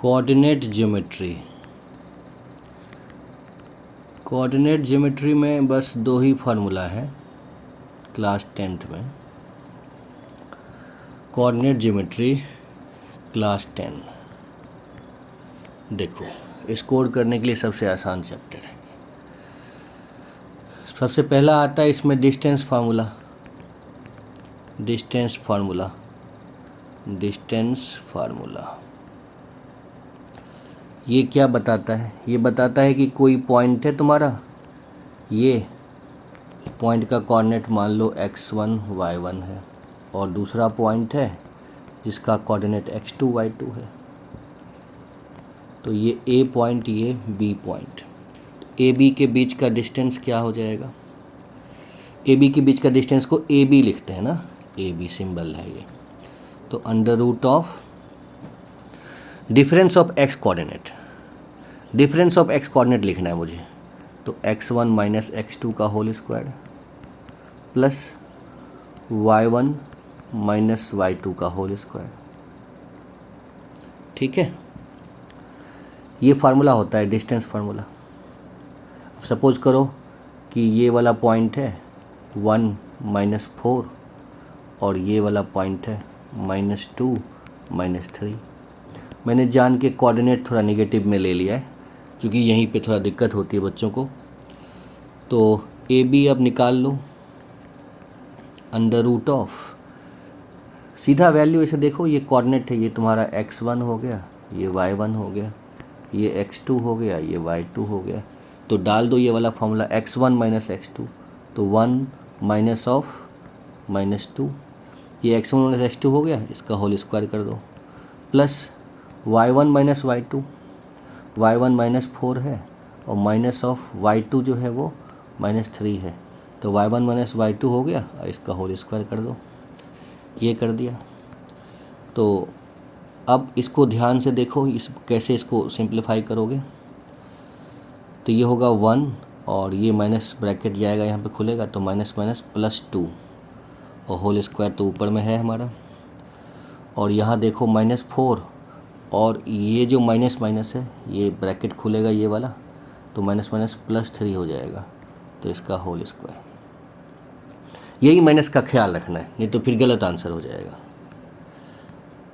Coordinate geometry. Coordinate geometry में बस दो ही फार्मूला है क्लास 10th में। कोऑर्डिनेट ज्योमेट्री क्लास 10 देखो स्कोर करने के लिए सबसे आसान चैप्टर है। सबसे पहला आता है इसमें डिस्टेंस फार्मूला। ये क्या बताता है? ये बताता है कि कोई पॉइंट है तुम्हारा, ये पॉइंट का कोऑर्डिनेट मान लो x1 y1 है, और दूसरा पॉइंट है जिसका कोऑर्डिनेट x2 y2 है। तो ये A पॉइंट, ये B पॉइंट, ए बी के बीच का डिस्टेंस क्या हो जाएगा? ए बी के बीच का डिस्टेंस को ए बी लिखते हैं ना, ए बी सिंबल है ये। तो under root of difference of x coordinate, difference of x coordinate लिखना है मुझे। तो x1 माइनस x2 का whole square plus y1 minus y2 का होल स्क्वायर। ठीक है, ये फार्मूला होता है डिस्टेंस फार्मूला। सपोज करो कि ये वाला पॉइंट है 1 माइनस 4 और ये वाला पॉइंट है -2 -3। मैंने जान के कोऑर्डिनेट थोड़ा नेगेटिव में ले लिया है क्योंकि यहीं पे थोड़ा दिक्कत होती है बच्चों को। तो ए बी अब निकाल लो अंडर रूट ऑफ, सीधा वैल्यू ऐसे देखो, ये कोऑर्डिनेट है, ये तुम्हारा x1 हो गया, ये y1 हो गया, ये x2 हो गया, ये y2 हो गया। तो डाल दो ये वाला फॉर्मूला x1 माइनस x2, तो 1 माइनस ऑफ -2, ये x1 माइनस x2 हो गया, इसका होल स्क्वायर कर दो, plus y1 minus y2, y1 -4 है और माइनस ऑफ y2 जो है वो -3 है। तो y1 माइनस y2 हो गया, इसका होल स्क्वायर कर दो, ये कर दिया। तो अब इसको ध्यान से देखो, इस कैसे इसको सिंप्लीफाई करोगे। तो ये होगा 1 और ये माइनस ब्रैकेट जाएगा, यहाँ पे खुलेगा, तो माइनस माइनस +2 और होल स्क्वायर तो ऊपर में है हमारा। और यहाँ देखो -4 और ये जो माइनस माइनस है ये ब्रैकेट खुलेगा ये वाला, तो माइनस माइनस +3 हो जाएगा, तो इसका होल स्क्वायर। यही माइनस का ख्याल रखना है, नहीं तो फिर गलत आंसर हो जाएगा।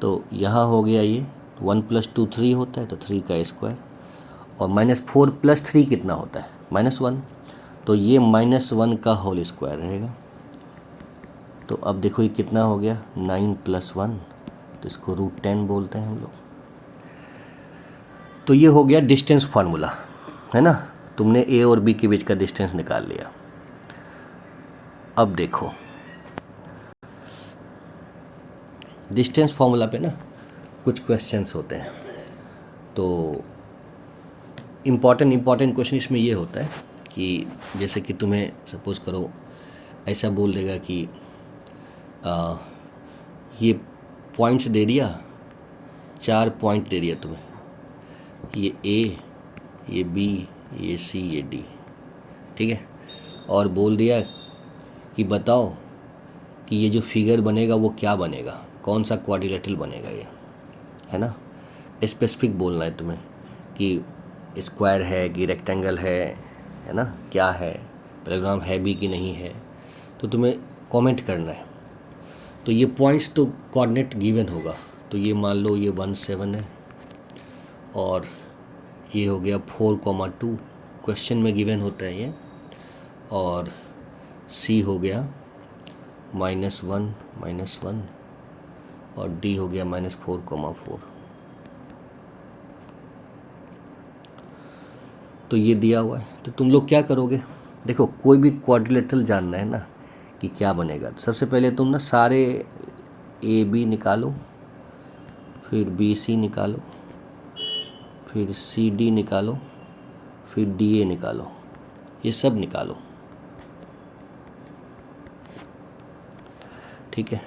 तो यहाँ हो गया ये 1 + 2 3 होता है, तो 3 का स्क्वायर, और -4 + 3 कितना होता है? -1, तो ये -1 का होल स्क्वायर रहेगा। तो अब देखो ये कितना हो गया, 9 + 1, तो इसको √10 बोलते हैं हम लोग। तो ये हो गया डिस्टेंस फार्मूला, है ना। तुमने ए और बी के बीच का डिस्टेंस निकाल लिया। अब देखो डिस्टेंस फार्मूला पे ना कुछ क्वेश्चंस होते हैं। तो इम्पॉर्टेंट क्वेश्चन इसमें ये होता है कि जैसे कि तुम्हें सपोज करो ऐसा बोल देगा कि ये पॉइंट्स दे दिया, 4 पॉइंट दे दिया तुम्हें, ये ए, ये बी, ये सी, ये डी, ठीक है। और बोल दिया कि बताओ कि ये जो फिगर बनेगा वो क्या बनेगा, कौन सा क्वाड्रिलेटरल बनेगा ये, है ना। स्पेसिफिक बोलना है तुम्हें कि स्क्वायर है कि रेक्टेंगल है ना, क्या है, पैराग्राम है भी कि नहीं है, तो तुम्हें कमेंट करना है। तो ये पॉइंट्स तो कोऑर्डिनेट गिवन होगा, तो ये मान लो ये 1 7 है और ये हो गया 4,2, क्वेश्चन में गिवन होता है ये, और सी हो गया -1 -1 और डी हो गया -4,4। तो ये दिया हुआ है, तो तुम लोग क्या करोगे? देखो कोई भी क्वाड्रिलेटरल जानना है ना कि क्या बनेगा, तो सबसे पहले तुम ना सारे ए बी निकालो, फिर बी सी निकालो, फिर सी डी निकालो, फिर डी ए निकालो, ये सब निकालो, ठीक है,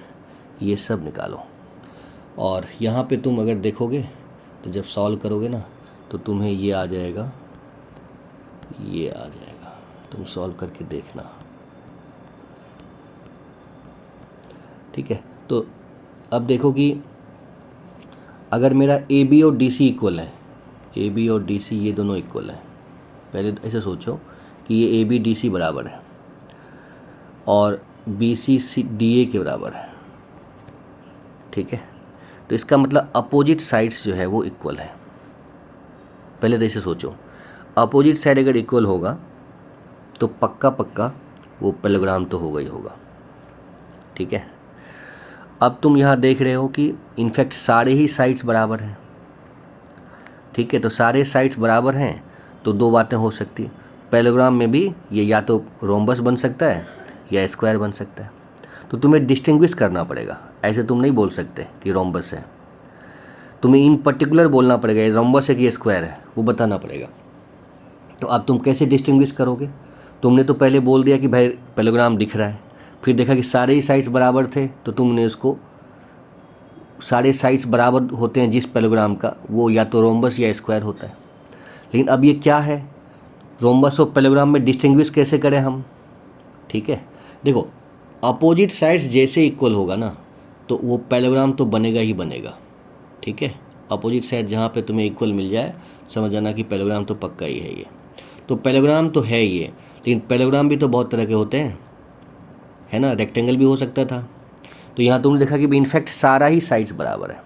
ये सब निकालो। और यहाँ पे तुम अगर देखोगे तो जब सॉल्व करोगे ना तो तुम्हें ये आ जाएगा, ये आ जाएगा, तुम सॉल्व करके देखना, ठीक है। तो अब देखो कि अगर मेरा ए बी और डी सी इक्वल है, ए बी और डी सी ये दोनों इक्वल हैं, पहले तो ऐसे सोचो कि ये ए बी डी सी बराबर है और बी सी डी ए के बराबर है, ठीक है। तो इसका मतलब अपोजिट साइड्स जो है वो इक्वल है। पहले तो ऐसे सोचो, अपोजिट साइड अगर इक्वल होगा तो पक्का पक्का वो पैरेललोग्राम तो होगा ही होगा, ठीक है। अब तुम यहाँ देख रहे हो कि इनफैक्ट सारे ही साइड्स बराबर हैं, ठीक है। तो सारे साइड्स बराबर हैं तो दो बातें हो सकती हैं, पैरेललोग्राम में भी ये या तो रोम्बस बन सकता है या स्क्वायर बन सकता है। तो तुम्हें डिस्टिंग्विश करना पड़ेगा, ऐसे तुम नहीं बोल सकते कि रोम्बस है, तुम्हें इन पर्टिकुलर बोलना पड़ेगा ये रोम्बस है कि ये स्क्वायर है, वो बताना पड़ेगा। तो अब तुम कैसे डिस्टिंग्विश करोगे? तुमने तो पहले बोल दिया कि भाई पैरेललोग्राम दिख रहा है, फिर देखा कि सारे ही साइड्स बराबर थे तो तुमने उसको, सारे साइड्स बराबर होते हैं जिस पैरेललोग्राम का, वो या तो रोम्बस या स्क्वायर होता है। लेकिन अब ये क्या है, रोम्बस और पैरेललोग्राम में डिस्टिंग्विश कैसे करें हम? ठीक है, देखो अपोजिट साइड्स जैसे इक्वल होगा ना तो वो पैरेललोग्राम तो बनेगा ही बनेगा, ठीक है। अपोजिट साइड जहाँ पे तुम्हें इक्वल मिल जाए समझ जाना कि पैरेललोग्राम तो पक्का ही है ये। तो पैरेललोग्राम तो है ये, लेकिन पैरेललोग्राम भी तो बहुत तरह के होते हैं, है ना। रेक्टेंगल भी हो सकता था। तो यहाँ तुमने देखा कि इनफैक्ट सारा ही साइड्स बराबर है।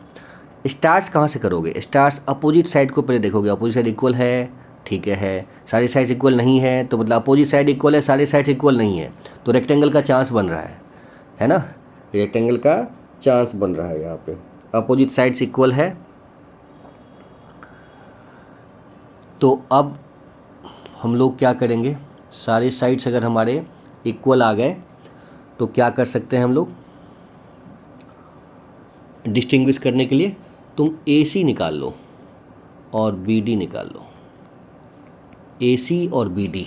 स्टार्स कहाँ से करोगे? स्टार्स अपोजिट साइड को पहले देखोगे, अपोजिट साइड इक्वल है, ठीक है। सारी साइड्स इक्वल नहीं है तो मतलब अपोजिट साइड इक्वल है, सारे साइड्स इक्वल नहीं है, तो रेक्टेंगल का चांस बन रहा है ना। रेक्टेंगल का चांस बन रहा है यहाँ पे, अपोजिट साइड्स इक्वल है। तो अब हम लोग क्या करेंगे, सारे साइड्स अगर हमारे इक्वल आ गए तो क्या कर सकते हैं हम लोग डिस्टिंग्विश करने के लिए? तुम ए सी निकाल लो और बी डी निकाल लो, ए सी और बी डी,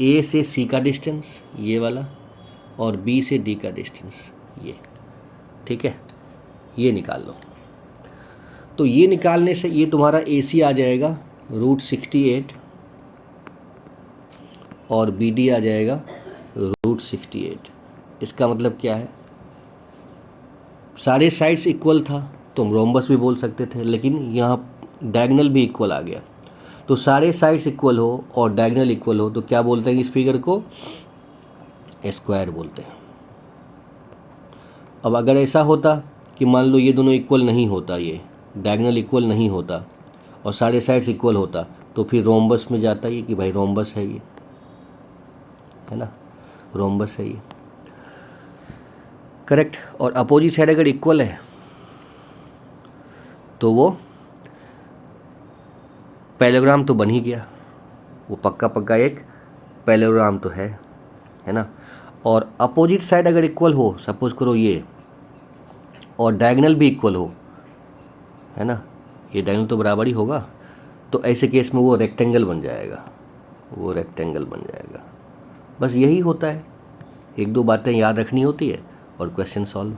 ए से सी का डिस्टेंस ये वाला और बी से डी का डिस्टेंस ये, ठीक है, ये निकाल लो। तो ये निकालने से ये तुम्हारा ए सी आ जाएगा √68 और बी डी आ जाएगा √68। इसका मतलब क्या है, सारे साइड्स इक्वल था तो हम रोम्बस भी बोल सकते थे, लेकिन यहाँ डायगोनल भी इक्वल आ गया। तो सारे साइड्स इक्वल हो और डायगोनल इक्वल हो तो क्या बोलते हैं इस फिगर को? स्क्वायर बोलते हैं। अब अगर ऐसा होता कि मान लो ये दोनों इक्वल नहीं होता, ये डायगोनल इक्वल नहीं होता और सारे साइड्स इक्वल होता, तो फिर रोम्बस में जाता ये कि भाई रोम्बस है ये, है ना, रोम्बस है ये, करेक्ट। और अपोजिट साइड अगर इक्वल है तो वो पैरेललोग्राम तो बन ही गया, वो पक्का पक्का एक पैरेललोग्राम तो है ना। और अपोजिट साइड अगर इक्वल हो, सपोज करो ये, और डायगोनल भी इक्वल हो, है ना, ये डायगोनल तो बराबर ही होगा, तो ऐसे केस में वो रेक्टेंगल बन जाएगा, वो रेक्टेंगल बन जाएगा। बस यही होता है, एक दो बातें याद रखनी होती है और क्वेश्चन सॉल्व।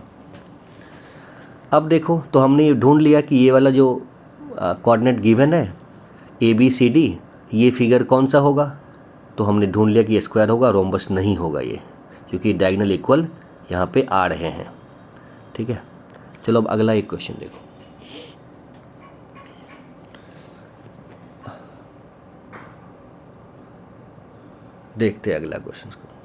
अब देखो, तो हमने ये ढूंढ लिया कि ये वाला जो कोऑर्डिनेट गिवन है ए बी सी डी, ये फिगर कौन सा होगा? तो हमने ढूंढ लिया कि ये स्क्वायर होगा, रोम्बस नहीं होगा ये, क्योंकि डायगोनल इक्वल यहाँ पे आ रहे हैं, ठीक है। चलो अब अगला एक क्वेश्चन देखो। देखते हैं अगला क्वेश्चन को।